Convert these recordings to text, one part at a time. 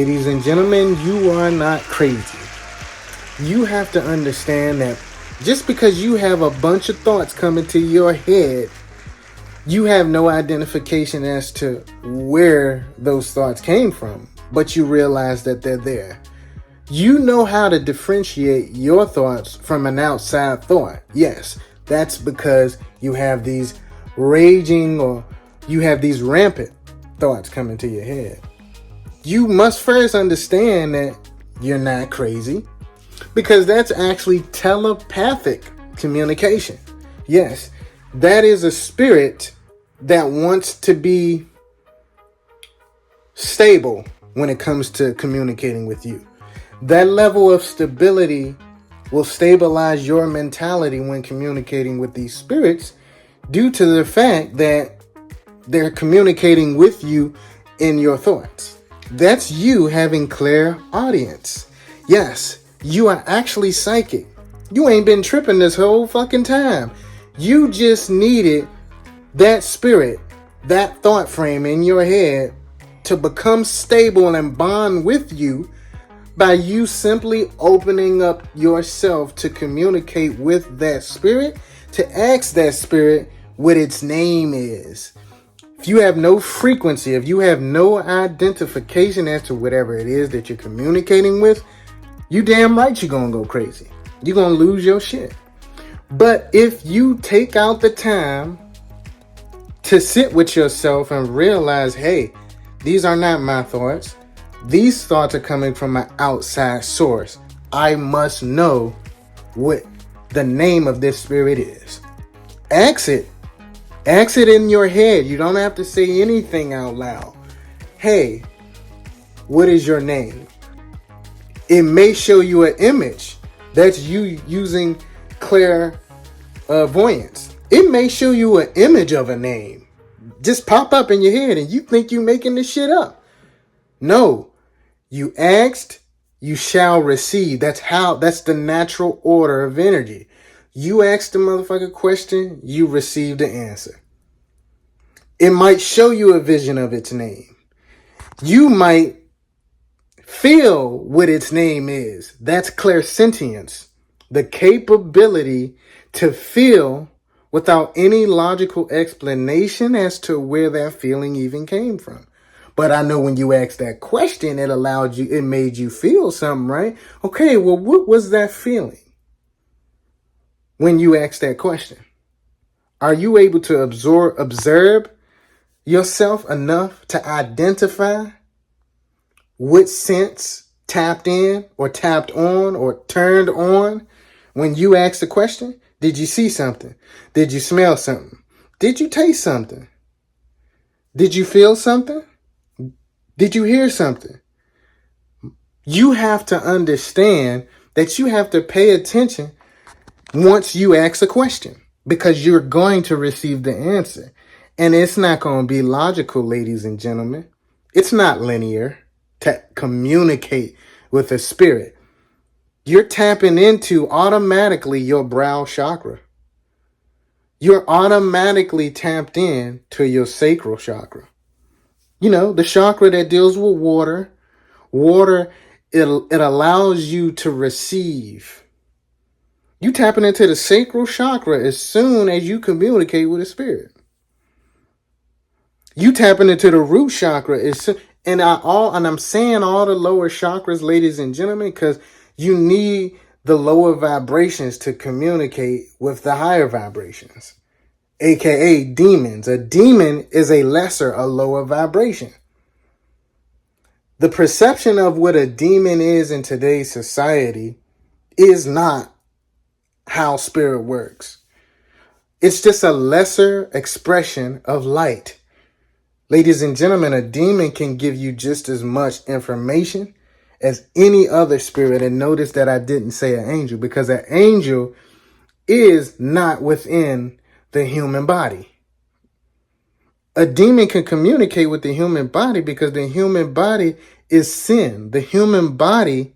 Ladies and gentlemen, you are not crazy. You have to understand that just because you have a bunch of thoughts coming to your head, you have no identification as to where those thoughts came from, but you realize that they're there. You know how to differentiate your thoughts from an outside thought. Yes, that's because you have these raging or you have these rampant thoughts coming to your head. You must first understand that you're not crazy, because that's actually telepathic communication. Yes, that is a spirit that wants to be stable when it comes to communicating with you. That level of stability will stabilize your mentality when communicating with these spirits, due to the fact that they're communicating with you in your thoughts. That's you having clear audience. Yes, you are actually psychic. You ain't been tripping this whole fucking time. You just needed that spirit, that thought frame in your head to become stable and bond with you by you simply opening up yourself to communicate with that spirit, to ask that spirit what its name is. If you have no frequency, if you have no identification as to whatever it is that you're communicating with, you damn right you're going to go crazy. You're going to lose your shit. But if you take out the time to sit with yourself and realize, hey, these are not my thoughts. These thoughts are coming from an outside source. I must know what the name of this spirit is. Ask it. Ask it in your head. You don't have to say anything out loud. Hey, what is your name? It may show you an image. That's you using clairvoyance. It may show you an image of a name. Just pop up in your head and you think you're making this shit up. No. You asked, you shall receive. That's the natural order of energy. You asked the motherfucker question, you received the answer. It might show you a vision of its name. You might feel what its name is. That's clairsentience. The capability to feel without any logical explanation as to where that feeling even came from. But I know when you asked that question, it made you feel something, right? Okay, well, what was that feeling when you asked that question? Are you able to observe yourself enough to identify what sense tapped in or tapped on or turned on when you asked the question? Did you see something? Did you smell something? Did you taste something? Did you feel something? Did you hear something? You have to understand that you have to pay attention once you ask a question, because you're going to receive the answer. And it's not going to be logical, ladies and gentlemen. It's not linear to communicate with a spirit. You're tapping into automatically your brow chakra. You're automatically tapped in to your sacral chakra. You know, the chakra that deals with water. Water, it allows you to receive. You tapping into the sacral chakra as soon as you communicate with a spirit. You tapping into the root chakra and I'm saying all the lower chakras, ladies and gentlemen, because you need the lower vibrations to communicate with the higher vibrations, aka demons. A demon is a lower vibration. The perception of what a demon is in today's society is not how spirit works. It's just a lesser expression of light. Ladies and gentlemen, a demon can give you just as much information as any other spirit. And notice that I didn't say an angel, because an angel is not within the human body. A demon can communicate with the human body because the human body is sin. The human body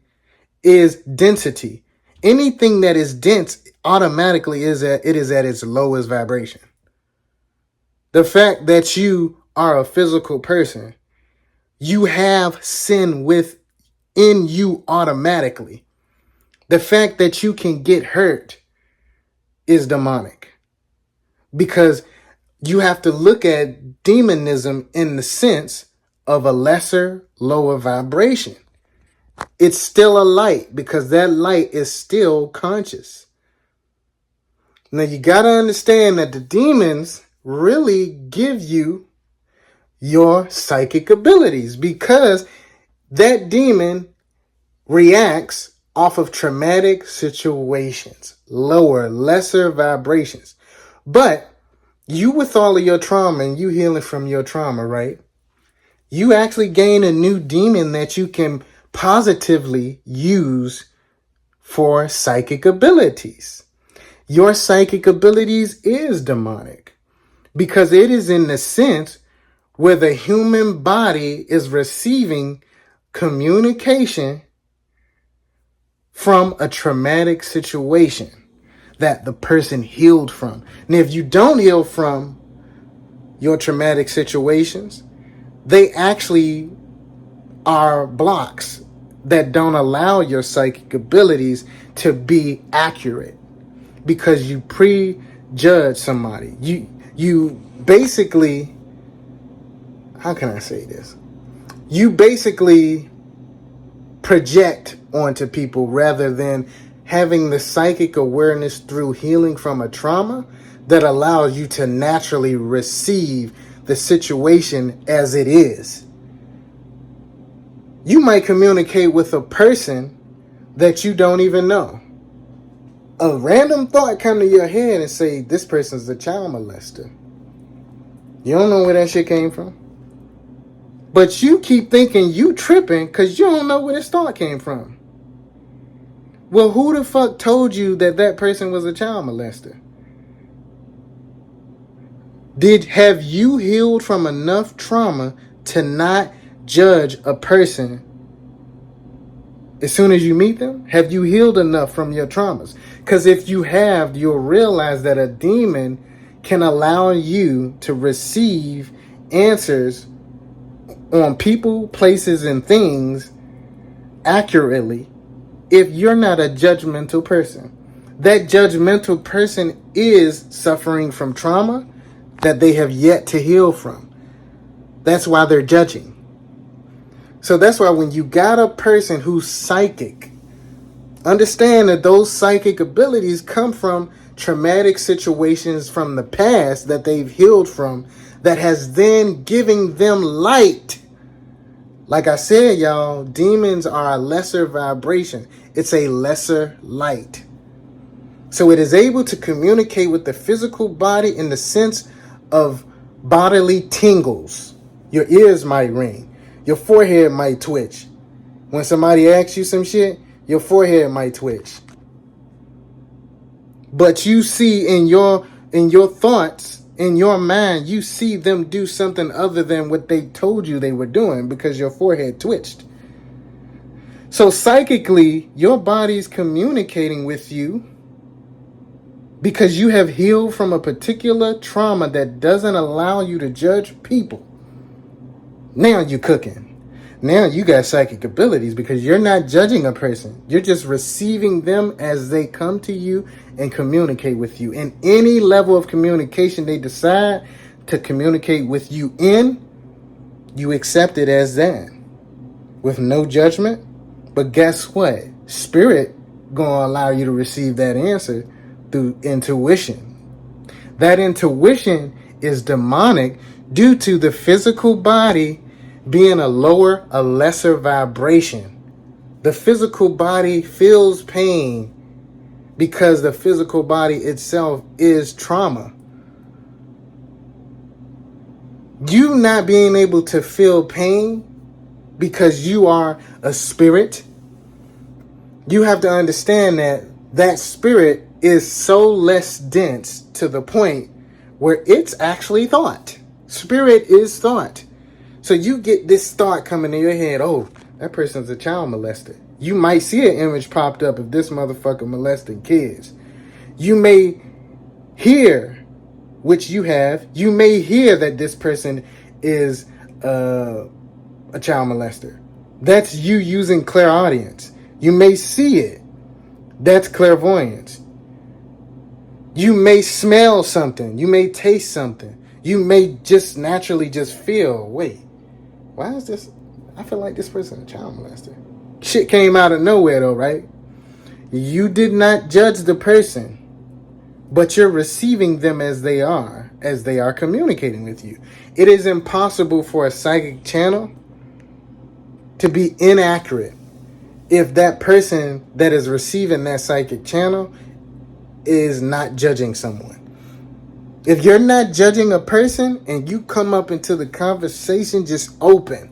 is density. Anything that is dense automatically is at its lowest vibration. The fact that you are a physical person, You have sin within you automatically. The fact that you can get hurt is demonic, because you have to look at demonism in the sense of a lesser, lower vibration. It's still a light, because that light is still conscious. Now you got to understand that the demons really give you your psychic abilities, because that demon reacts off of traumatic situations, lower, lesser vibrations. But you, with all of your trauma and you healing from your trauma, right? You actually gain a new demon that you can positively use for psychic abilities. Your psychic abilities is demonic, because it is in the sense where the human body is receiving communication from a traumatic situation that the person healed from. And if you don't heal from your traumatic situations, they actually are blocks that don't allow your psychic abilities to be accurate, because you prejudge somebody. You basically, how can I say this? You basically project onto people rather than having the psychic awareness through healing from a trauma that allows you to naturally receive the situation as it is. You might communicate with a person that you don't even know. A random thought come to your head and say, this person's a child molester. You don't know where that shit came from. But you keep thinking you tripping because you don't know where this thought came from. Well, who the fuck told you that that person was a child molester? Have you healed from enough trauma to not judge a person as soon as you meet them? Have you healed enough from your traumas? Because if you have, you'll realize that a demon can allow you to receive answers on people, places, and things accurately if you're not a judgmental person. That judgmental person is suffering from trauma that they have yet to heal from. That's why they're judging. So that's why when you got a person who's psychic, understand that those psychic abilities come from traumatic situations from the past that they've healed from, that has then giving them light. Like I said, y'all, demons are a lesser vibration. It's a lesser light. So it is able to communicate with the physical body in the sense of bodily tingles. Your ears might ring. Your forehead might twitch. When somebody asks you some shit, your forehead might twitch. But you see in your thoughts, in your mind, you see them do something other than what they told you they were doing because your forehead twitched. So psychically, your body's communicating with you because you have healed from a particular trauma that doesn't allow you to judge people. Now you're cooking. Now you got psychic abilities because you're not judging a person. You're just receiving them as they come to you and communicate with you. And any level of communication they decide to communicate with you in, you accept it as that with no judgment. But guess what? Spirit gonna allow you to receive that answer through intuition. That intuition is demonic due to the physical body being a lesser vibration. The physical body feels pain because the physical body itself is trauma. You not being able to feel pain because you are a spirit, you have to understand that that spirit is so less dense to the point where it's actually thought. Spirit is thought. So you get this thought coming in your head, oh, that person's a child molester. You might see an image popped up of this motherfucker molesting kids. You may hear, which you have, you may hear that this person is a a child molester. That's you using clairaudience. You may see it. That's clairvoyance. You may smell something. You may taste something. You may just naturally just feel, wait, why is this? I feel like this person a child molester. Shit came out of nowhere though, right? You did not judge the person, but you're receiving them as they are communicating with you. It is impossible for a psychic channel to be inaccurate if that person that is receiving that psychic channel is not judging someone. If you're not judging a person and you come up into the conversation just open,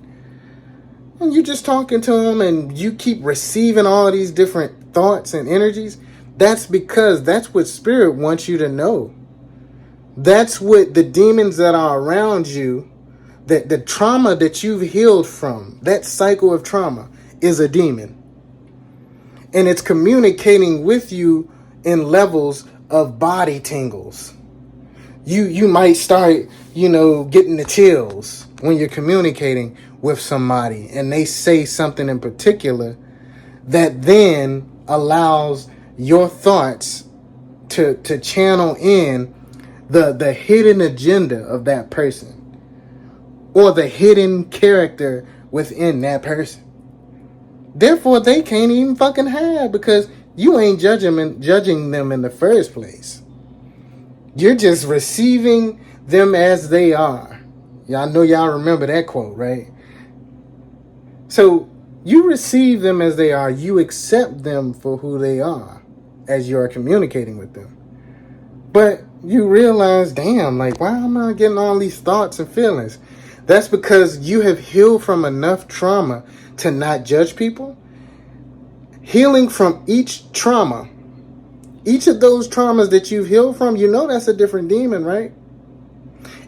and you're just talking to them and you keep receiving all these different thoughts and energies, that's because that's what spirit wants you to know. That's what the demons that are around you, that the trauma that you've healed from, that cycle of trauma is a demon. And it's communicating with you in levels of body tingles. You might start, getting the chills when you're communicating with somebody and they say something in particular that then allows your thoughts to channel in the hidden agenda of that person or the hidden character within that person. Therefore, they can't even fucking hide because you ain't judging them in the first place. You're just receiving them as they are. Y'all know y'all remember that quote, right? So you receive them as they are. You accept them for who they are as you are communicating with them. But you realize, damn, like, why am I getting all these thoughts and feelings? That's because you have healed from enough trauma to not judge people. Healing from each trauma, each of those traumas that you've healed from, that's a different demon, right?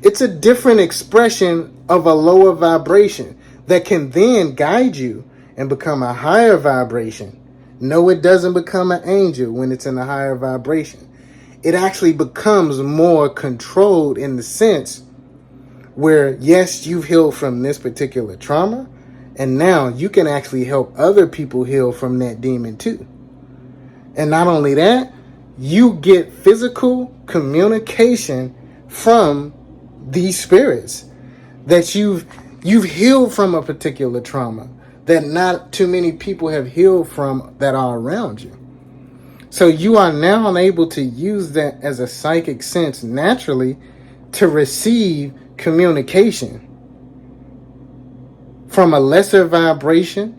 It's a different expression of a lower vibration that can then guide you and become a higher vibration. No, it doesn't become an angel when it's in a higher vibration. It actually becomes more controlled in the sense where, yes, you've healed from this particular trauma, and now you can actually help other people heal from that demon too. And not only that, you get physical communication from these spirits that you've healed from a particular trauma that not too many people have healed from that are around you. So you are now able to use that as a psychic sense naturally to receive communication from a lesser vibration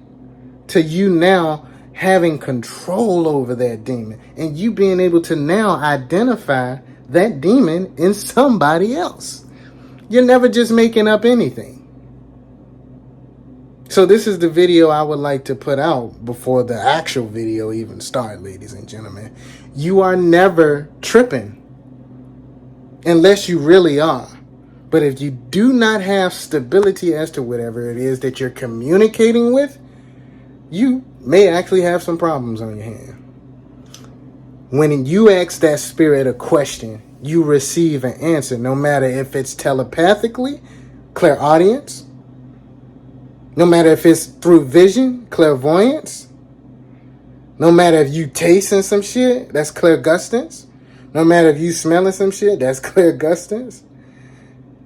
to you now having control over that demon and you being able to now identify that demon in somebody else. You're never just making up anything. So this is the video I would like to put out before the actual video even starts, ladies and gentlemen. You are never tripping unless you really are. But if you do not have stability as to whatever it is that you're communicating with, you may actually have some problems on your hand. When you ask that spirit a question, you receive an answer, no matter if it's telepathically, clairaudience, no matter if it's through vision, clairvoyance, no matter if you tasting some shit, that's clairgustance, no matter if you smelling some shit, that's clairgustance,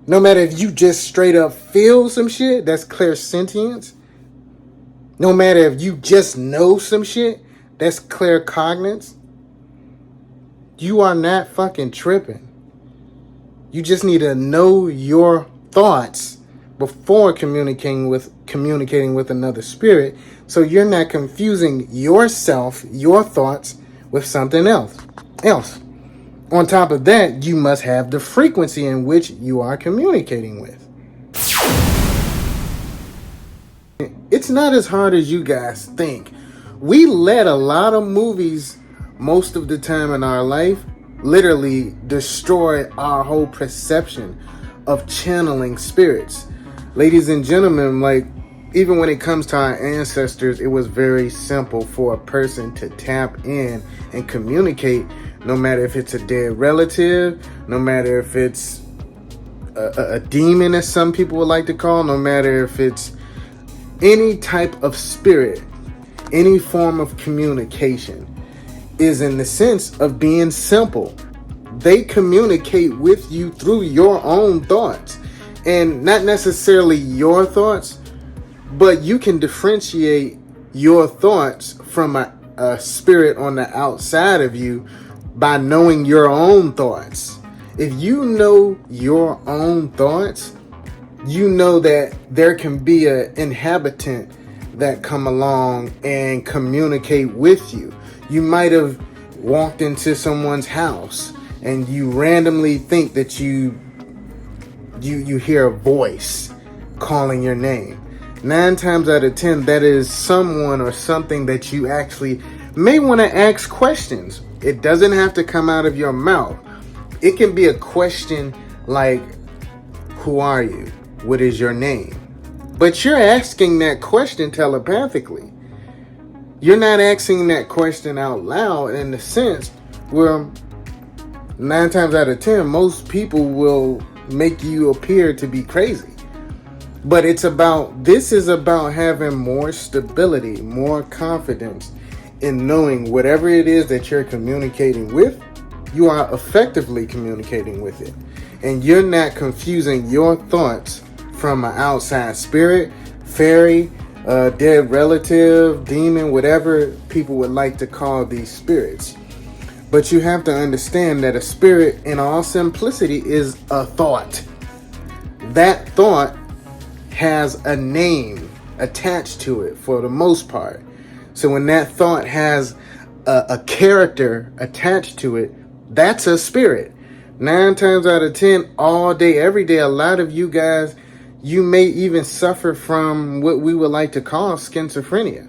no matter if you just straight up feel some shit, that's clairsentience, no matter if you just know some shit, that's claircognizance. You are not fucking tripping. You just need to know your thoughts before communicating with another spirit, so you're not confusing yourself, your thoughts, with something else. On top of that, you must have the frequency in which you are communicating with. It's not as hard as you guys think. We let a lot of movies most of the time in our life literally destroy our whole perception of channeling spirits. Ladies and gentlemen, like, even when it comes to our ancestors, it was very simple for a person to tap in and communicate, no matter if it's a dead relative, no matter if it's a demon, as some people would like to call, no matter if it's Any type of spirit, any form of communication is in the sense of being simple. They communicate with you through your own thoughts, and not necessarily your thoughts, but you can differentiate your thoughts from a spirit on the outside of you by knowing your own thoughts. If you know your own thoughts, you know that there can be an inhabitant that come along and communicate with you. You might have walked into someone's house and you randomly think that you hear a voice calling your name. 9 times out of 10, that is someone or something that you actually may want to ask questions. It doesn't have to come out of your mouth. It can be a question like, who are you? What is your name? But you're asking that question telepathically. You're not asking that question out loud, in the sense where 9 times out of 10, most people will make you appear to be crazy. But this is about having more stability, more confidence in knowing whatever it is that you're communicating with, you are effectively communicating with it. And you're not confusing your thoughts from an outside spirit, fairy, dead relative, demon, whatever people would like to call these spirits. But you have to understand that a spirit, in all simplicity, is a thought. That thought has a name attached to it for the most part. So when that thought has a character attached to it, that's a spirit. 9 times out of 10, all day, every day, a lot of you guys, you may even suffer from what we would like to call schizophrenia,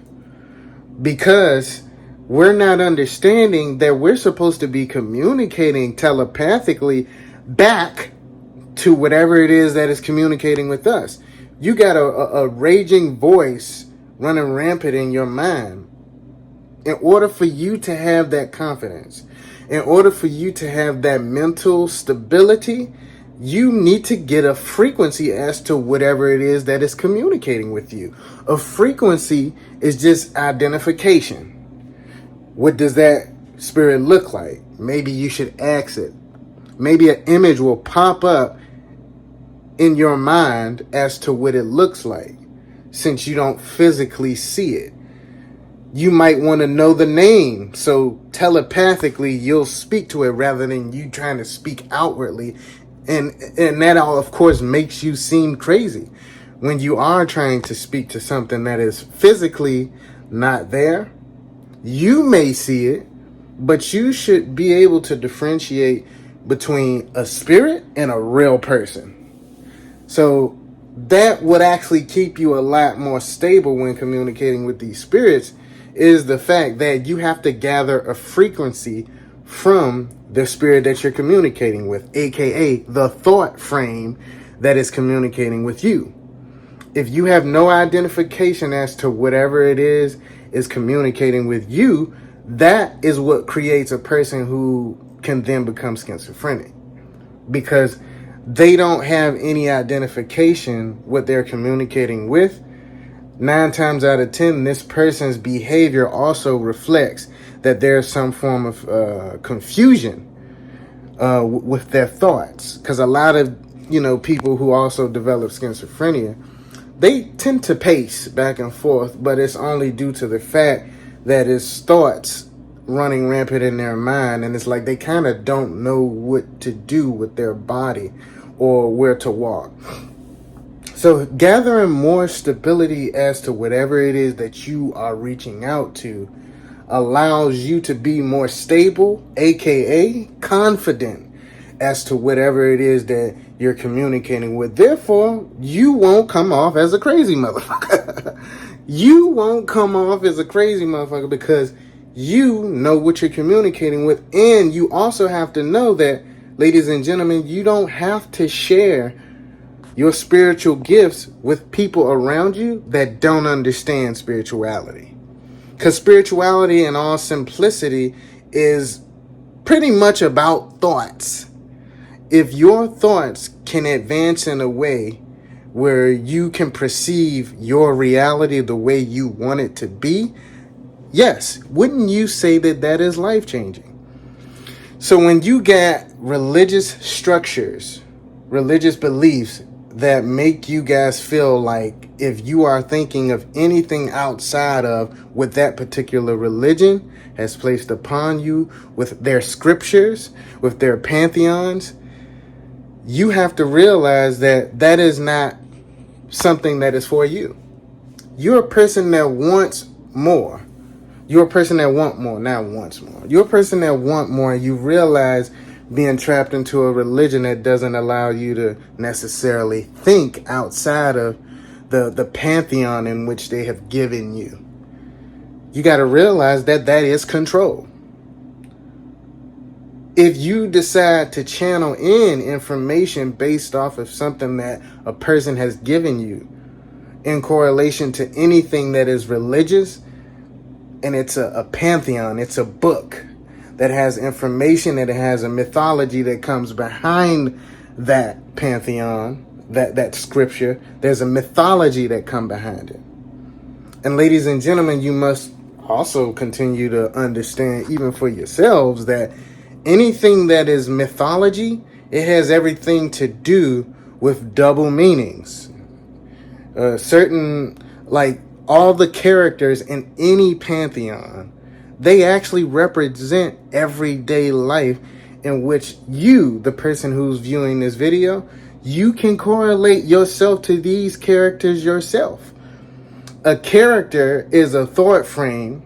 because we're not understanding that we're supposed to be communicating telepathically back to whatever it is that is communicating with us. You got a raging voice running rampant in your mind. In order for you to have that confidence, in order for you to have that mental stability, you need to get a frequency as to whatever it is that is communicating with you. A frequency is just identification. What does that spirit look like? Maybe you should ask it. Maybe an image will pop up in your mind as to what it looks like, since you don't physically see it. You might want to know the name, so telepathically you'll speak to it rather than you trying to speak outwardly. And that all, of course, makes you seem crazy when you are trying to speak to something that is physically not there. You may see it, but you should be able to differentiate between a spirit and a real person. So that would actually keep you a lot more stable when communicating with these spirits, is the fact that you have to gather a frequency from the spirit that you're communicating with, aka the thought frame that is communicating with you. If you have no identification as to whatever it is communicating with you, that is what creates a person who can then become schizophrenic, because they don't have any identification what they're communicating with. 9 times out of 10, this person's behavior also reflects that there's some form of confusion with their thoughts. Because a lot of people who also develop schizophrenia, they tend to pace back and forth, but it's only due to the fact that it's thoughts running rampant in their mind, and it's like they kind of don't know what to do with their body or where to walk. So gathering more stability as to whatever it is that you are reaching out to allows you to be more stable, aka confident, as to whatever it is that you're communicating with. Therefore, you won't come off as a crazy motherfucker. You won't come off as a crazy motherfucker because you know what you're communicating with. And you also have to know that, ladies and gentlemen, you don't have to share your spiritual gifts with people around you that don't understand spirituality. Because spirituality, in all simplicity, is pretty much about thoughts. If your thoughts can advance in a way where you can perceive your reality the way you want it to be, yes, wouldn't you say that that is life-changing? So when you get religious structures, religious beliefs that make you guys feel like if you are thinking of anything outside of what that particular religion has placed upon you with their scriptures, with their pantheons, you have to realize that that is not something that is for you. You're a person that wants more. You're a person that want more, not wants more. You're a person that want more, and you realize being trapped into a religion that doesn't allow you to necessarily think outside of the pantheon in which they have given you. You got to realize that that is control. If you decide to channel in information based off of something that a person has given you in correlation to anything that is religious, and it's a pantheon, it's a book that has information, that it has a mythology that comes behind that pantheon, that scripture, there's a mythology that come behind it. And ladies and gentlemen, you must also continue to understand, even for yourselves, that anything that is mythology, it has everything to do with double meanings. Certain, like all the characters in any pantheon, they actually represent everyday life in which you, the person who's viewing this video, you can correlate yourself to these characters yourself. A character is a thought frame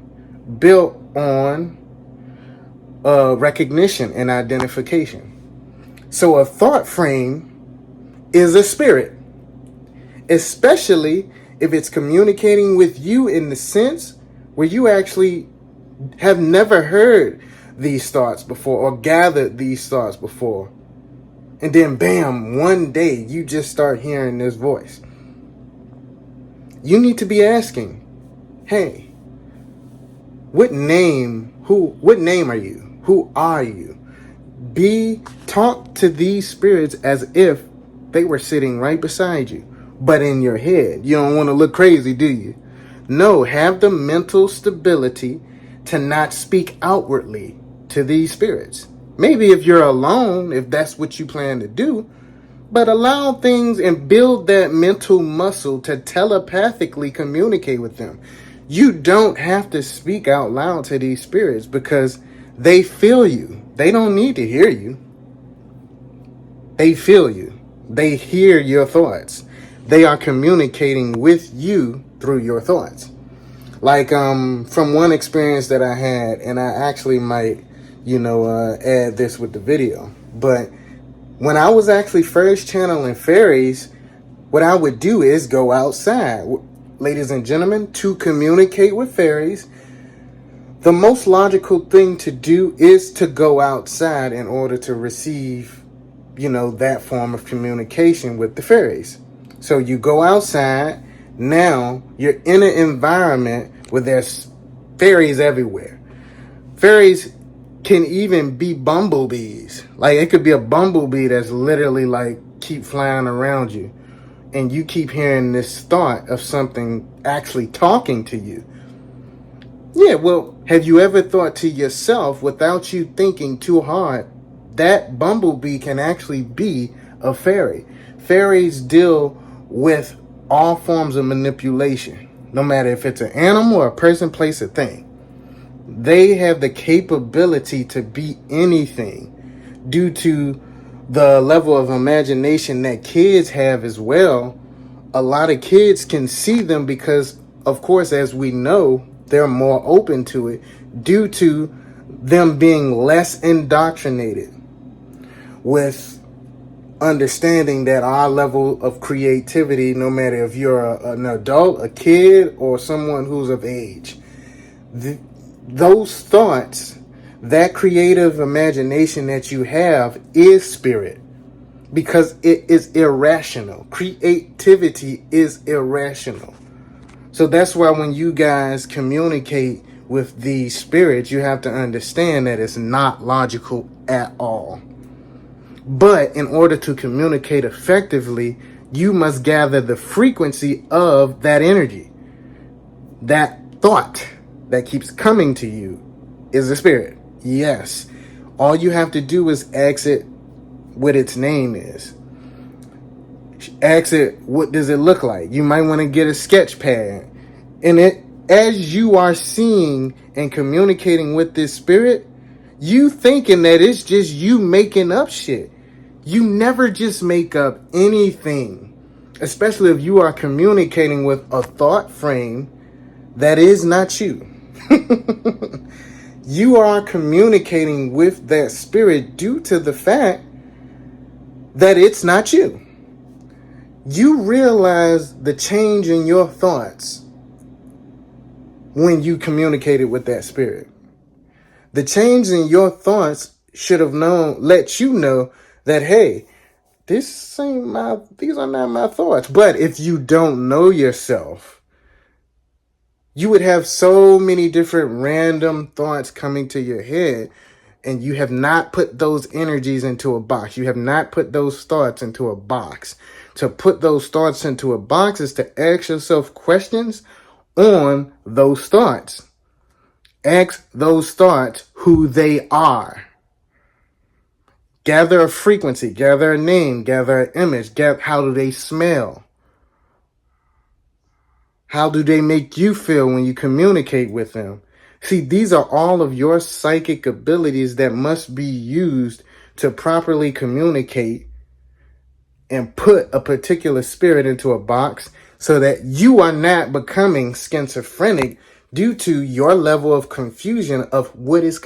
built on recognition and identification. So a thought frame is a spirit, especially if it's communicating with you in the sense where you actually have never heard these thoughts before or gathered these thoughts before. And then bam, one day you just start hearing this voice. You need to be asking, hey, what name are you? Who are you? Talk to these spirits as if they were sitting right beside you, but in your head. You don't want to look crazy, do you? No, have the mental stability to not speak outwardly to these spirits. Maybe if you're alone, if that's what you plan to do, but allow things and build that mental muscle to telepathically communicate with them. You don't have to speak out loud to these spirits because they feel you. They don't need to hear you. They feel you. They hear your thoughts. They are communicating with you through your thoughts. Like from one experience that I had, and I actually might, add this with the video. But when I was actually first channeling fairies, what I would do is go outside. Ladies and gentlemen, to communicate with fairies, the most logical thing to do is to go outside in order to receive, that form of communication with the fairies. So you go outside. Now you're in an environment where there's fairies everywhere. Fairies can even be bumblebees. Like it could be a bumblebee that's literally like keep flying around you. And you keep hearing this thought of something actually talking to you. Yeah, well, have you ever thought to yourself, without you thinking too hard, that bumblebee can actually be a fairy? Fairies deal with all forms of manipulation, no matter if it's an animal or a person, place, or thing. They have the capability to be anything due to the level of imagination that kids have as well. A lot of kids can see them because, of course, as we know, they're more open to it due to them being less indoctrinated with understanding that our level of creativity, no matter if you're an adult, a kid, or someone who's of age, those thoughts, that creative imagination that you have is spirit, because it is irrational. Creativity is irrational. So that's why when you guys communicate with these spirits, you have to understand that it's not logical at all. But in order to communicate effectively, You must gather the frequency of that energy. That thought that keeps coming to you is a spirit. Yes. All you have to do is ask it what its name is. Ask it, what does it look like? You might want to get a sketch pad. And as you are seeing and communicating with this spirit, you thinking that it's just you making up shit. You never just make up anything, especially if you are communicating with a thought frame that is not you. You are communicating with that spirit due to the fact that it's not you. You realize the change in your thoughts when you communicated with that spirit. The change in your thoughts should have let you know that, hey, these are not my thoughts. But if you don't know yourself, you would have so many different random thoughts coming to your head, and you have not put those energies into a box. You have not put those thoughts into a box. To put those thoughts into a box is to ask yourself questions on those thoughts. Ask those thoughts who they are. Gather a frequency, gather a name, gather an image. How do they smell? How do they make you feel when you communicate with them? See, these are all of your psychic abilities that must be used to properly communicate and put a particular spirit into a box so that you are not becoming schizophrenic due to your level of confusion of what is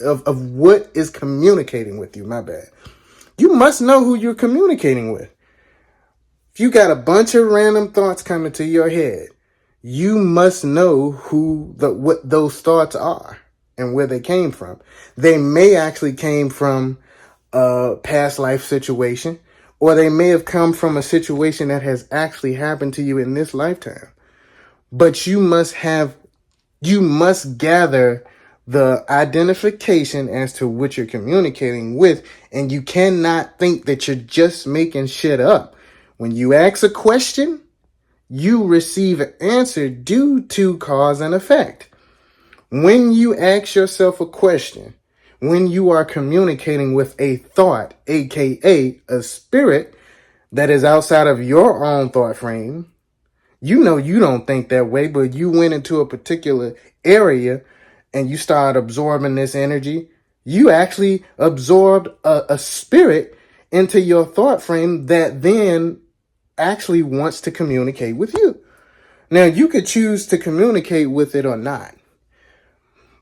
of what is communicating with you. My bad. You must know who you're communicating with. If you got a bunch of random thoughts coming to your head, you must know what those thoughts are and where they came from. They may actually came from a past life situation, or they may have come from a situation that has actually happened to you in this lifetime. But you must gather the identification as to what you're communicating with, and you cannot think that you're just making shit up. When you ask a question, you receive an answer due to cause and effect. When you ask yourself a question, when you are communicating with a thought, aka a spirit that is outside of your own thought frame, you know you don't think that way, but you went into a particular area and you started absorbing this energy. You actually absorbed a spirit into your thought frame that then actually wants to communicate with you. Now, you could choose to communicate with it or not.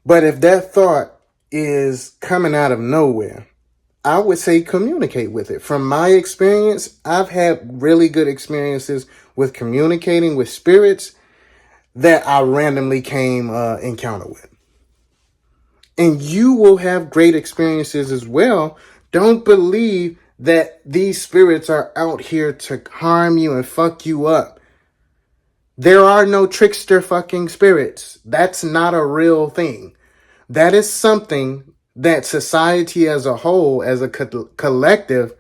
But if that thought is coming out of nowhere, I would say communicate with it. From my experience, I've had really good experiences with communicating with spirits that I randomly came encounter with. And you will have great experiences as well. Don't believe that these spirits are out here to harm you and fuck you up. There are no trickster fucking spirits. That's not a real thing. That is something that society as a whole, as a collective,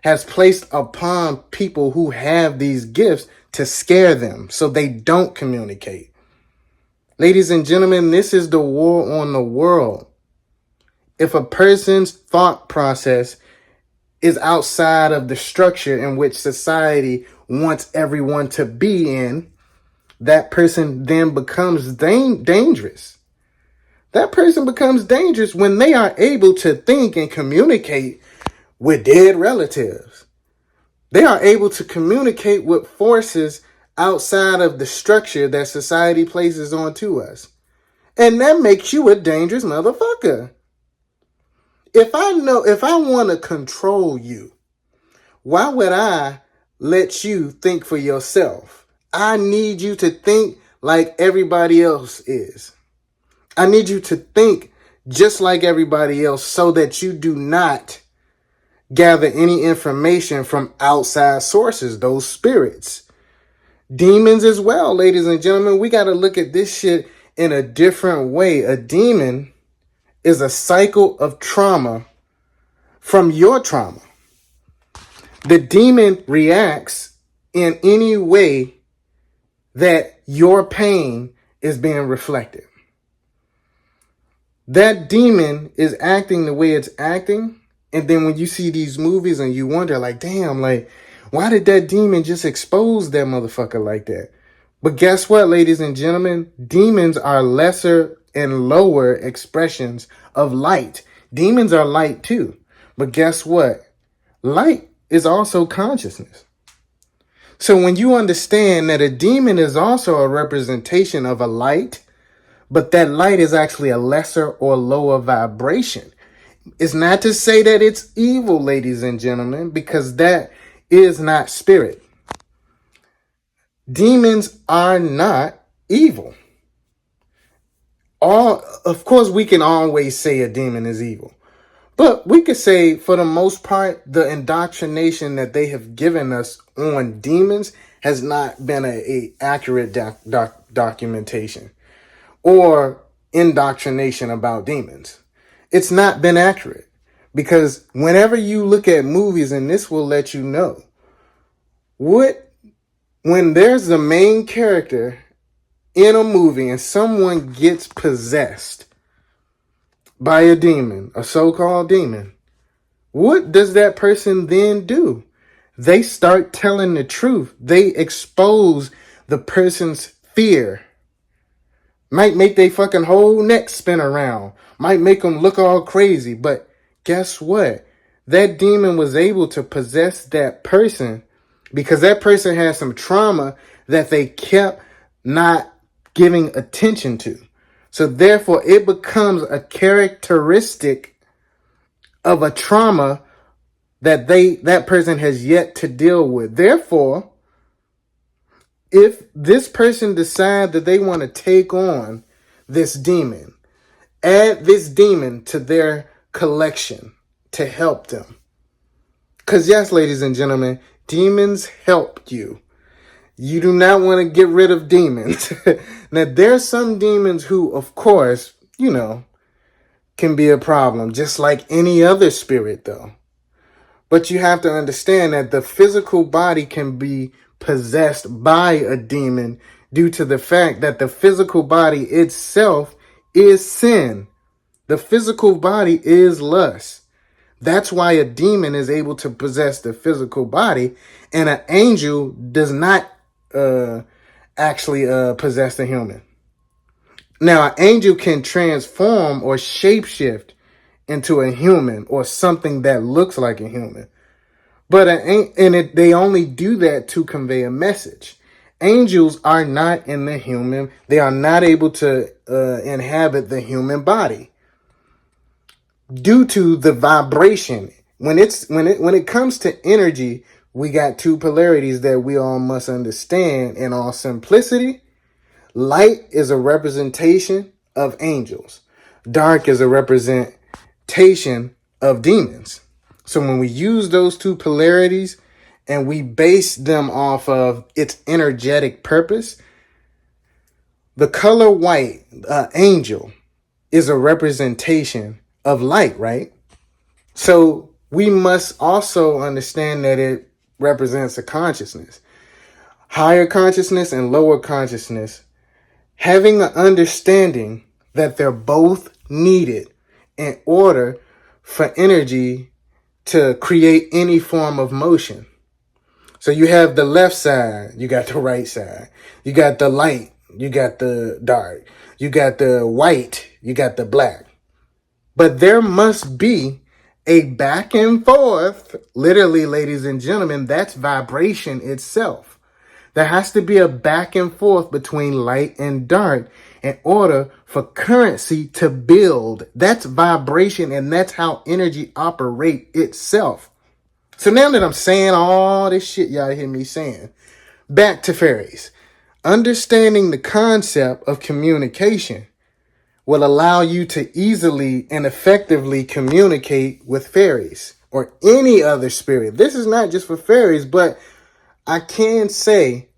has placed upon people who have these gifts to scare them so they don't communicate. Ladies and gentlemen, this is the war on the world. If a person's thought process is outside of the structure in which society wants everyone to be in, that person then becomes dangerous. That person becomes dangerous when they are able to think and communicate with dead relatives. They are able to communicate with forces outside of the structure that society places onto us. And that makes you a dangerous motherfucker. If I want to control you, why would I let you think for yourself? I need you to think like everybody else is. I need you to think just like everybody else so that you do not gather any information from outside sources, those spirits. Demons as well, ladies and gentlemen. We got to look at this shit in a different way. A demon is a cycle of trauma from your trauma. The demon reacts in any way that your pain is being reflected. That demon is acting the way it's acting. And then when you see these movies and you wonder, like, damn, like, why did that demon just expose that motherfucker like that? But guess what, ladies and gentlemen? Demons are lesser and lower expressions of light. Demons are light too. But guess what? Light is also consciousness. So when you understand that a demon is also a representation of a light, but that light is actually a lesser or lower vibration. It's not to say that it's evil, ladies and gentlemen, because that is not spirit. Demons are not evil. Of course, we can always say a demon is evil. But we could say, for the most part, the indoctrination that they have given us on demons has not been a accurate documentation or indoctrination about demons. It's not been accurate, because whenever you look at movies, and this will let you know, when there's the main character in a movie and someone gets possessed by a demon, a so-called demon, what does that person then do? They start telling the truth. They expose the person's fear. Might make their fucking whole neck spin around. Might make them look all crazy. But guess what? That demon was able to possess that person because that person had some trauma that they kept not giving attention to. So therefore, it becomes a characteristic of a trauma that that person has yet to deal with. Therefore, if this person decides that they want to take on this demon, add this demon to their collection to help them. Because yes, ladies and gentlemen, demons help you. You do not want to get rid of demons. Now, there's some demons who, of course, can be a problem, just like any other spirit, though. But you have to understand that the physical body can be possessed by a demon due to the fact that the physical body itself is sin. The physical body is lust. That's why a demon is able to possess the physical body, and an angel does not actually possess the human. Now, an angel can transform or shapeshift into a human or something that looks like a human. But they only do that to convey a message. Angels are not in the human. They are not able to inhabit the human body due to the vibration. When it comes to energy, we got two polarities that we all must understand in all simplicity. Light is a representation of angels. Dark is a representation of demons. So when we use those two polarities and we base them off of its energetic purpose, the color white, angel, is a representation of light, right? So we must also understand that it represents a consciousness. Higher consciousness and lower consciousness. Having an understanding that they're both needed in order for energy to create any form of motion. So you have the left side, you got the right side. You got the light, you got the dark. You got the white, you got the black. But there must be a back and forth. Literally, ladies and gentlemen, that's vibration itself. There has to be a back and forth between light and dark in order for currency to build. That's vibration, and that's how energy operates itself. So now that I'm saying all this shit y'all hear me saying, back to fairies. Understanding the concept of communication will allow you to easily and effectively communicate with fairies or any other spirit. This is not just for fairies, but I can say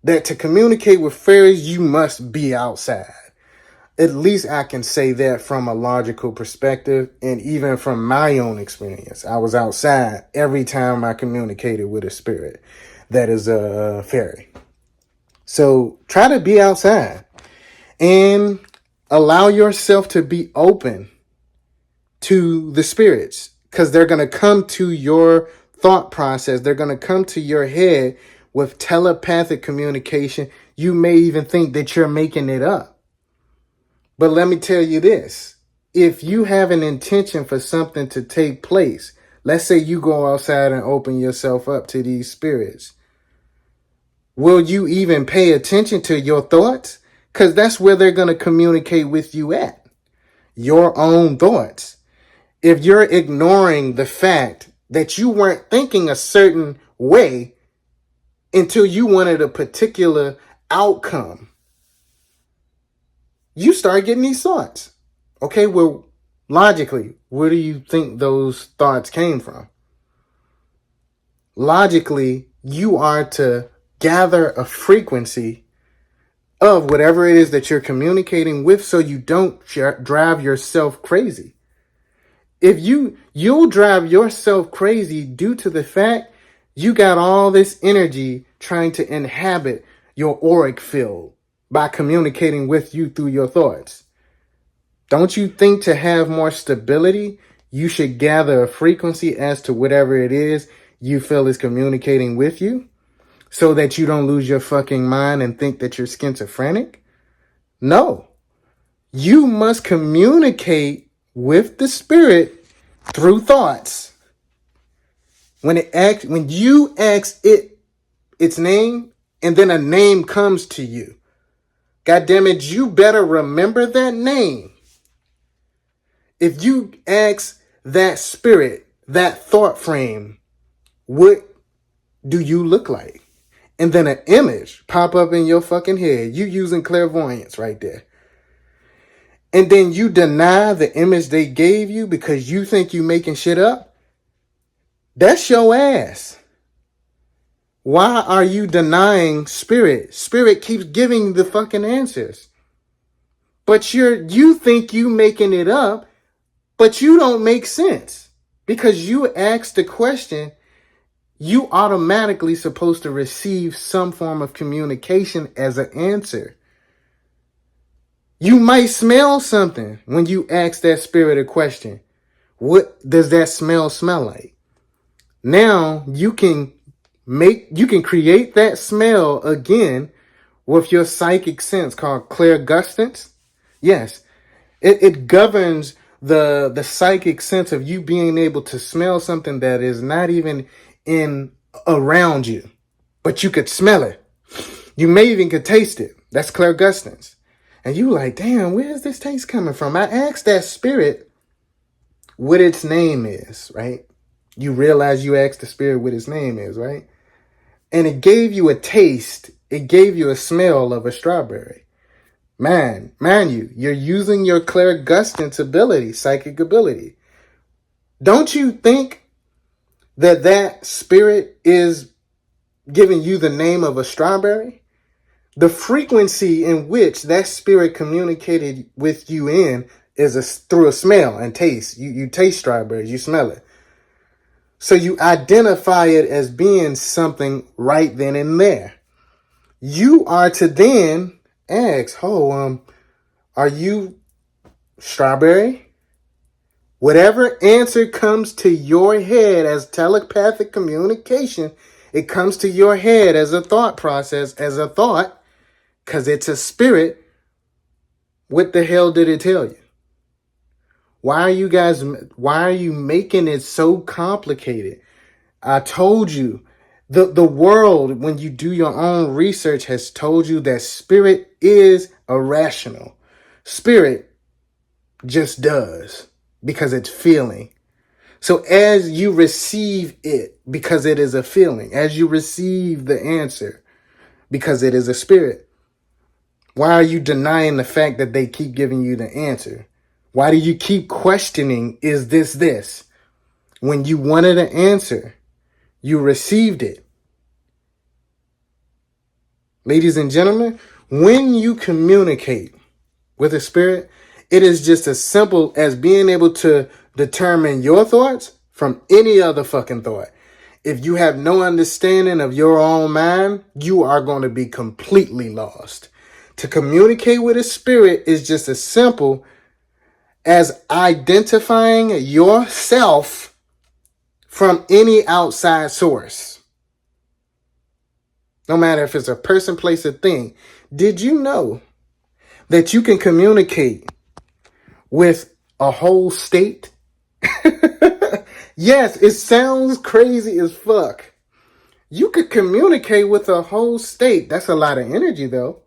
that to communicate with fairies, you must be outside. At least I can say that from a logical perspective, and even from my own experience. I was outside every time I communicated with a spirit. that is a fairy. So try to be outside and allow yourself to be open to the spirits, because they're going to come to your thought process. They're going to come to your head with telepathic communication. You may even think that you're making it up. But let me tell you this. If you have an intention for something to take place, let's say you go outside and open yourself up to these spirits, will you even pay attention to your thoughts? Because that's where they're going to communicate with you at. Your own thoughts. If you're ignoring the fact that you weren't thinking a certain way until you wanted a particular outcome, you start getting these thoughts. Okay, well, logically, where do you think those thoughts came from? Logically, you are to gather a frequency of whatever it is that you're communicating with, so you don't drive yourself crazy. If you'll drive yourself crazy due to the fact you got all this energy trying to inhabit your auric field by communicating with you through your thoughts. Don't you think to have more stability, you should gather a frequency as to whatever it is you feel is communicating with you, so that you don't lose your fucking mind and think that you're schizophrenic? No. You must communicate with the spirit through thoughts. When you ask it its name, and then a name comes to you, God damn it, you better remember that name. If you ask that spirit, that thought frame, what do you look like? And then an image pop up in your fucking head. You using clairvoyance right there. And then you deny the image they gave you because you think you making shit up. That's your ass. Why are you denying spirit? Spirit keeps giving the fucking answers. But you think you making it up, but you don't make sense. Because you asked the question, you automatically supposed to receive some form of communication as an answer. You might smell something when you ask that spirit a question. What does that smell like? Now you can create that smell again with your psychic sense called clairgustance. Yes, it governs the psychic sense of you being able to smell something that is not even in around you, but you could smell it. You may even could taste it. That's clairgustance. And you like, damn, where's this taste coming from? I asked that spirit what its name is, right? You realize you asked the spirit what its name is, right? And it gave you a taste. It gave you a smell of a strawberry. Mind you, you're using your clairgustance ability, psychic ability. Don't you think that spirit is giving you the name of a strawberry? The frequency in which that spirit communicated with you in is through a smell and taste. You taste strawberries, you smell it. So you identify it as being something right then and there. You are to then ask, are you strawberry? Whatever answer comes to your head as telepathic communication, it comes to your head as a thought process, as a thought, because it's a spirit. What the hell did it tell you? Why are you making it so complicated? I told you, the world, when you do your own research, has told you that spirit is irrational. Spirit just does because it's feeling. So as you receive it, because it is a feeling, as you receive the answer, because it is a spirit, why are you denying the fact that they keep giving you the answer? Why do you keep questioning, is this? When you wanted an answer, you received it. Ladies and gentlemen, when you communicate with a spirit, it is just as simple as being able to determine your thoughts from any other fucking thought. If you have no understanding of your own mind, you are going to be completely lost. To communicate with a spirit is just as simple as identifying yourself from any outside source. No matter if it's a person, place, or thing. Did you know that you can communicate with a whole state? Yes, it sounds crazy as fuck. You could communicate with a whole state. That's a lot of energy, though.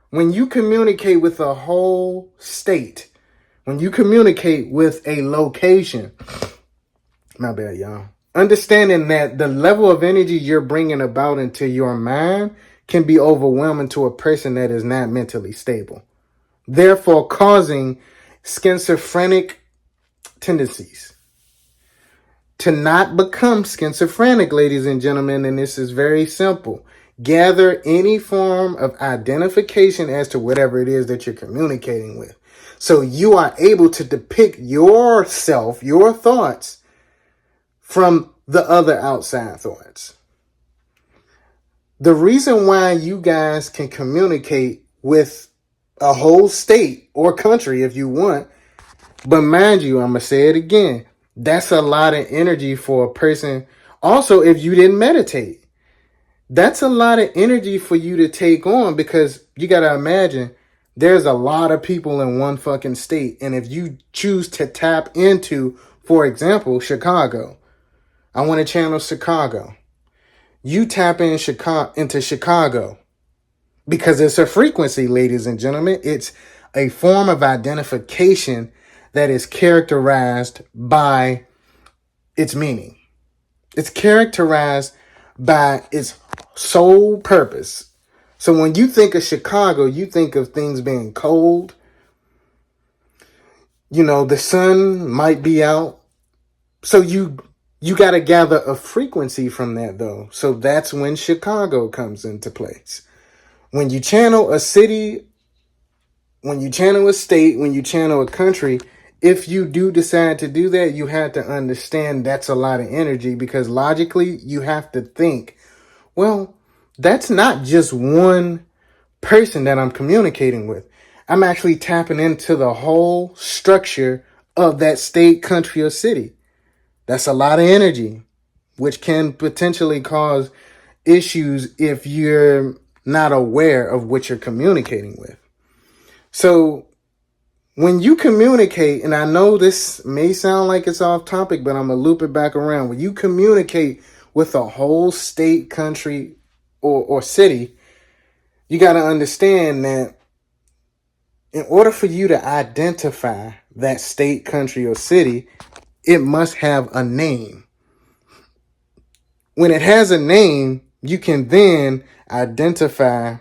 When you communicate with a whole state, when you communicate with a location, my bad, y'all. Understanding that the level of energy you're bringing about into your mind can be overwhelming to a person that is not mentally stable, therefore causing schizophrenic tendencies. To not become schizophrenic, ladies and gentlemen, and this is very simple. Gather any form of identification as to whatever it is that you're communicating with. So you are able to depict yourself, your thoughts, from the other outside thoughts. The reason why you guys can communicate with a whole state or country if you want, but mind you, I'm going to say it again, that's a lot of energy for a person. Also, if you didn't meditate, that's a lot of energy for you to take on, because you got to imagine there's a lot of people in one fucking state. And if you choose to tap into, for example, Chicago, I want to channel Chicago. You tap into Chicago because it's a frequency, ladies and gentlemen. It's a form of identification that is characterized by its meaning. It's characterized by its sole purpose. So when you think of Chicago, you think of things being cold. You know, the sun might be out. So you got to gather a frequency from that, though. So that's when Chicago comes into place. When you channel a city, when you channel a state, when you channel a country, if you do decide to do that, you have to understand that's a lot of energy, because logically you have to think, well, that's not just one person that I'm communicating with. I'm actually tapping into the whole structure of that state, country, or city. That's a lot of energy, which can potentially cause issues if you're not aware of what you're communicating with. So when you communicate, and I know this may sound like it's off topic, but I'm going to loop it back around. When you communicate with a whole state, country, or city, you got to understand that in order for you to identify that state, country, or city, it must have a name. When it has a name, you can then identify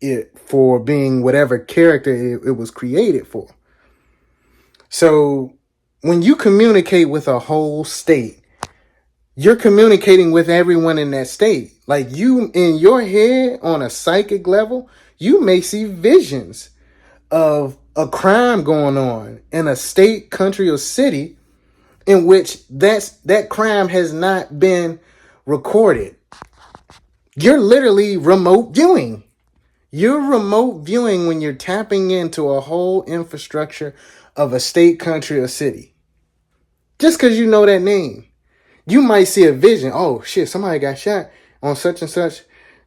it for being whatever character it was created for. So when you communicate with a whole state, you're communicating with everyone in that state. Like, you, in your head, on a psychic level, you may see visions of a crime going on in a state, country, or city in which that crime has not been recorded. You're literally remote viewing. You're remote viewing when you're tapping into a whole infrastructure of a state, country, or city. Just because you know that name. You might see a vision. Oh, shit, somebody got shot on such and such.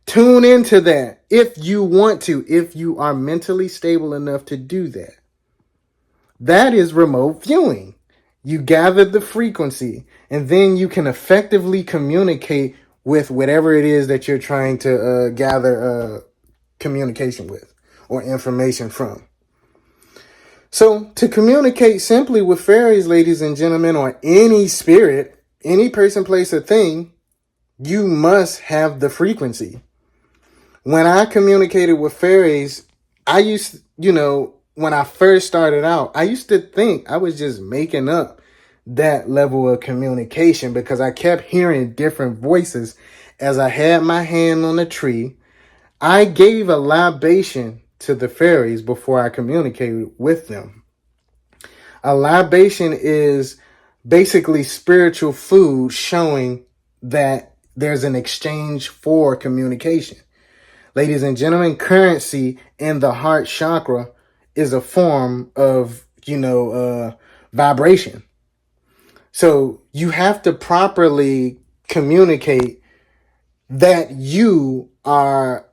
Tune into that if you want to, if you are mentally stable enough to do that. That is remote viewing. You gather the frequency, and then you can effectively communicate with whatever it is that you're trying to gather communication with or information from. So to communicate simply with fairies, ladies and gentlemen, or any spirit, any person, place, or thing, you must have the frequency. When I communicated with fairies, I used, when I first started out, I used to think I was just making up that level of communication, because I kept hearing different voices as I had my hand on the tree. I gave a libation to the fairies before I communicated with them. A libation is basically spiritual food showing that there's an exchange for communication. Ladies and gentlemen, currency in the heart chakra is a form of, vibration. So you have to properly communicate that you are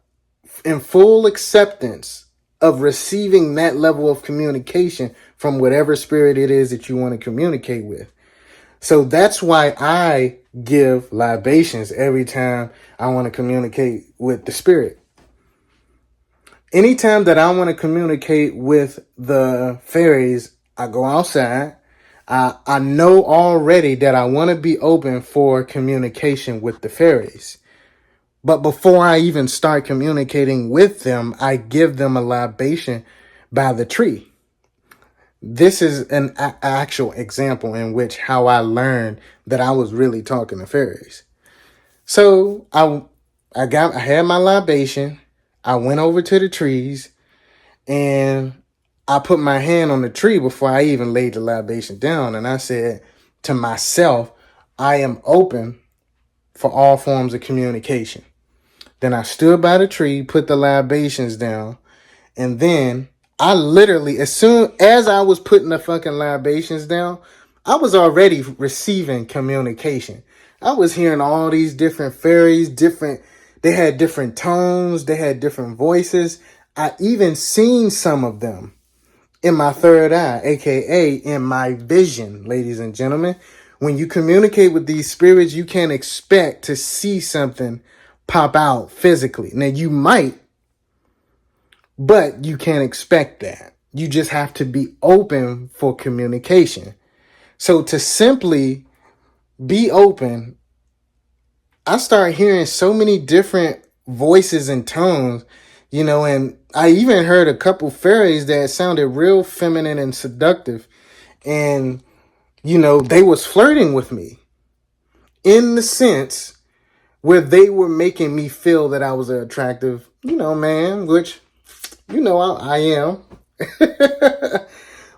in full acceptance of receiving that level of communication from whatever spirit it is that you want to communicate with. So that's why I give libations every time I want to communicate with the spirit. Anytime that I want to communicate with the fairies, I go outside. I know already that I want to be open for communication with the fairies. But before I even start communicating with them, I give them a libation by the tree. This is an actual example in which how I learned that I was really talking to fairies. So I had my libation. I went over to the trees and I put my hand on the tree before I even laid the libation down. And I said to myself, I am open for all forms of communication. Then I stood by the tree, put the libations down, and then I literally, as soon as I was putting the fucking libations down, I was already receiving communication. I was hearing all these different fairies, they had different tones, they had different voices. I even seen some of them in my third eye, aka in my vision, ladies and gentlemen. When you communicate with these spirits, you can't expect to see something pop out physically. Now you might, but you can't expect that. You just have to be open for communication. So to simply be open, I start hearing so many different voices and tones, and I even heard a couple fairies that sounded real feminine and seductive. And, they was flirting with me in the sense where they were making me feel that I was an attractive, man, which, I am.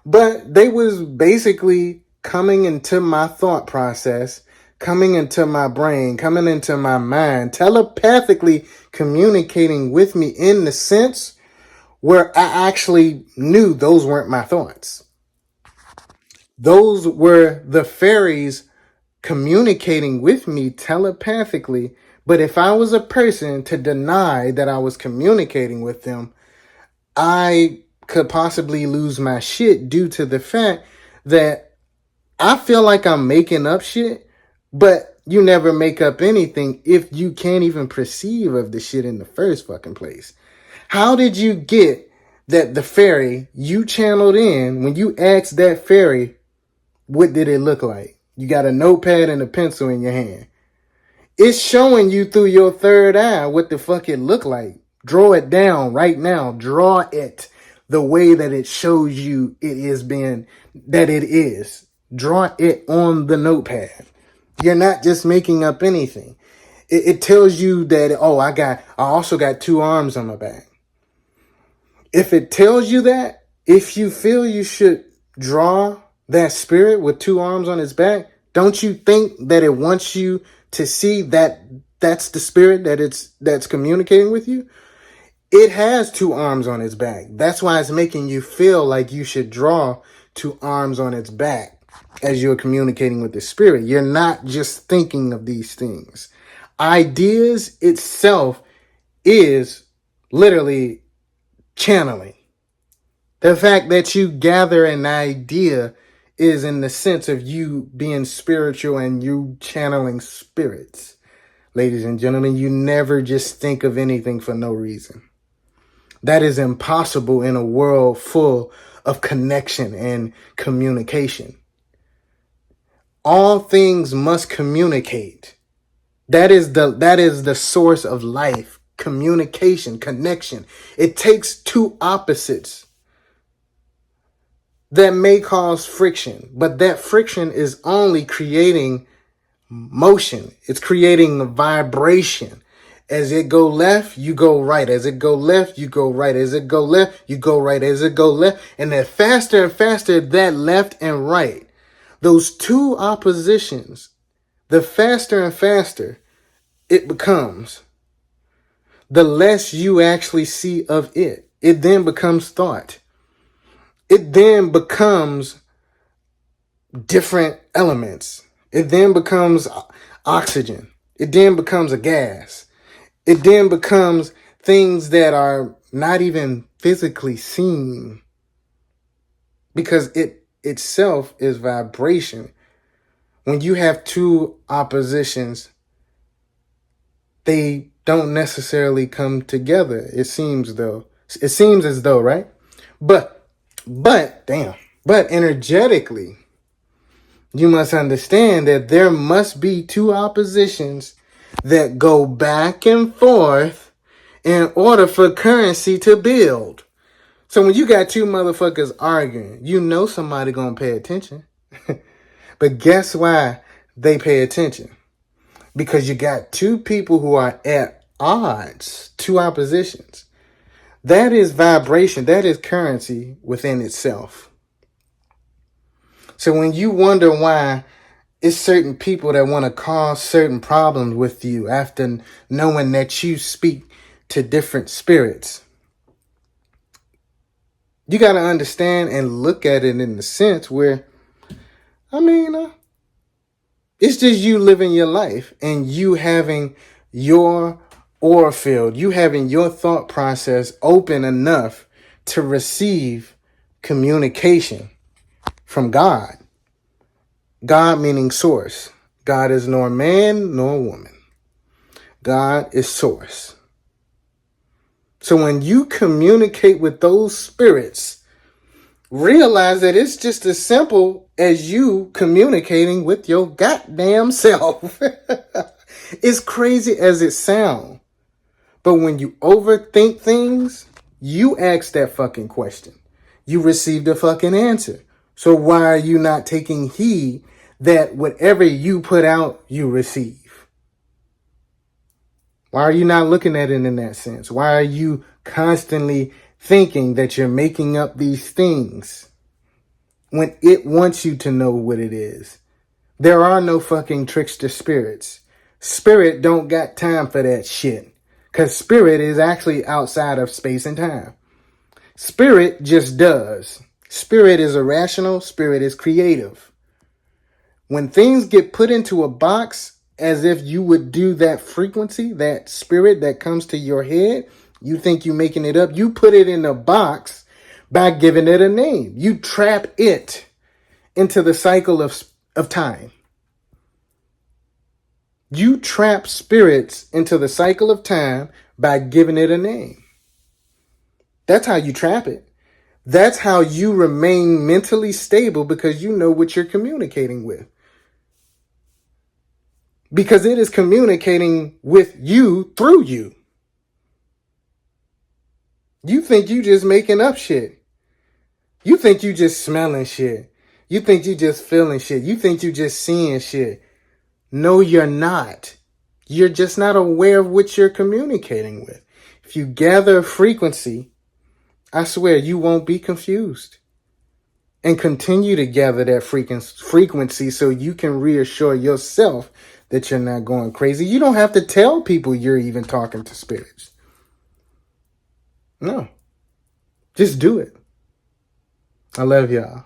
But they was basically coming into my thought process, coming into my brain, coming into my mind, telepathically communicating with me in the sense where I actually knew those weren't my thoughts. Those were the fairies communicating with me telepathically. But if I was a person to deny that I was communicating with them, I could possibly lose my shit due to the fact that I feel like I'm making up shit, but you never make up anything if you can't even perceive of the shit in the first fucking place. How did you get that the fairy you channeled in, when you asked that fairy, what did it look like? You got a notepad and a pencil in your hand. It's showing you through your third eye what the fuck it looked like. Draw it down right now. Draw it the way that it shows you that it is. Draw it on the notepad. You're not just making up anything. It tells you that, I also got 2 arms on my back. If it tells you that, if you feel you should draw that spirit with 2 arms on its back, don't you think that it wants you to see that that's the spirit that's communicating with you? It has 2 arms on its back. That's why it's making you feel like you should draw 2 arms on its back as you're communicating with the spirit. You're not just thinking of these things. Ideas itself is literally channeling. The fact that you gather an idea is in the sense of you being spiritual and you channeling spirits. Ladies and gentlemen, you never just think of anything for no reason. That is impossible in a world full of connection and communication. All things must communicate. That is the source of life. Communication, connection. It takes 2 opposites that may cause friction, but that friction is only creating motion. It's creating a vibration. As it go left, you go right. As it go left, you go right. As it go left, you go right. As it go left, and then faster and faster that left and right, those 2 oppositions, the faster and faster it becomes, the less you actually see of it. It then becomes thought. It then becomes different elements. It then becomes oxygen. It then becomes a gas. It then becomes things that are not even physically seen, because it itself is vibration. When you have two oppositions, they don't necessarily come together. It seems as though, right? But energetically, you must understand that there must be two oppositions that go back and forth in order for currency to build. So when you got two motherfuckers arguing, you know somebody gonna pay attention. But guess why they pay attention? Because you got two people who are at odds, two oppositions. That is vibration. That is currency within itself. So when you wonder why it's certain people that want to cause certain problems with you after knowing that you speak to different spirits, you got to understand and look at it in the sense where, it's just you living your life and you having your aura field, you having your thought process open enough to receive communication from God. God meaning source. God is nor man nor woman. God is source. So when you communicate with those spirits, realize that it's just as simple as you communicating with your goddamn self. It's crazy as it sounds. But when you overthink things, you ask that fucking question. You receive the fucking answer. So why are you not taking heed that whatever you put out, you receive? Why are you not looking at it in that sense? Why are you constantly thinking that you're making up these things when it wants you to know what it is? There are no fucking trickster spirits. Spirit don't got time for that shit. Because spirit is actually outside of space and time. Spirit just does. Spirit is irrational. Spirit is creative. When things get put into a box, as if you would do that frequency, that spirit that comes to your head, you think you're making it up. You put it in a box by giving it a name. You trap it into the cycle of time. You trap spirits into the cycle of time by giving it a name. That's how you trap it. That's how you remain mentally stable, because you know what you're communicating with. Because it is communicating with you through you. You think you just making up shit. You think you just smelling shit. You think you just feeling shit. You think you just seeing shit. No, you're not. You're just not aware of what you're communicating with. If you gather a frequency, I swear you won't be confused. And continue to gather that frequency so you can reassure yourself that you're not going crazy. You don't have to tell people you're even talking to spirits. No. Just do it. I love y'all.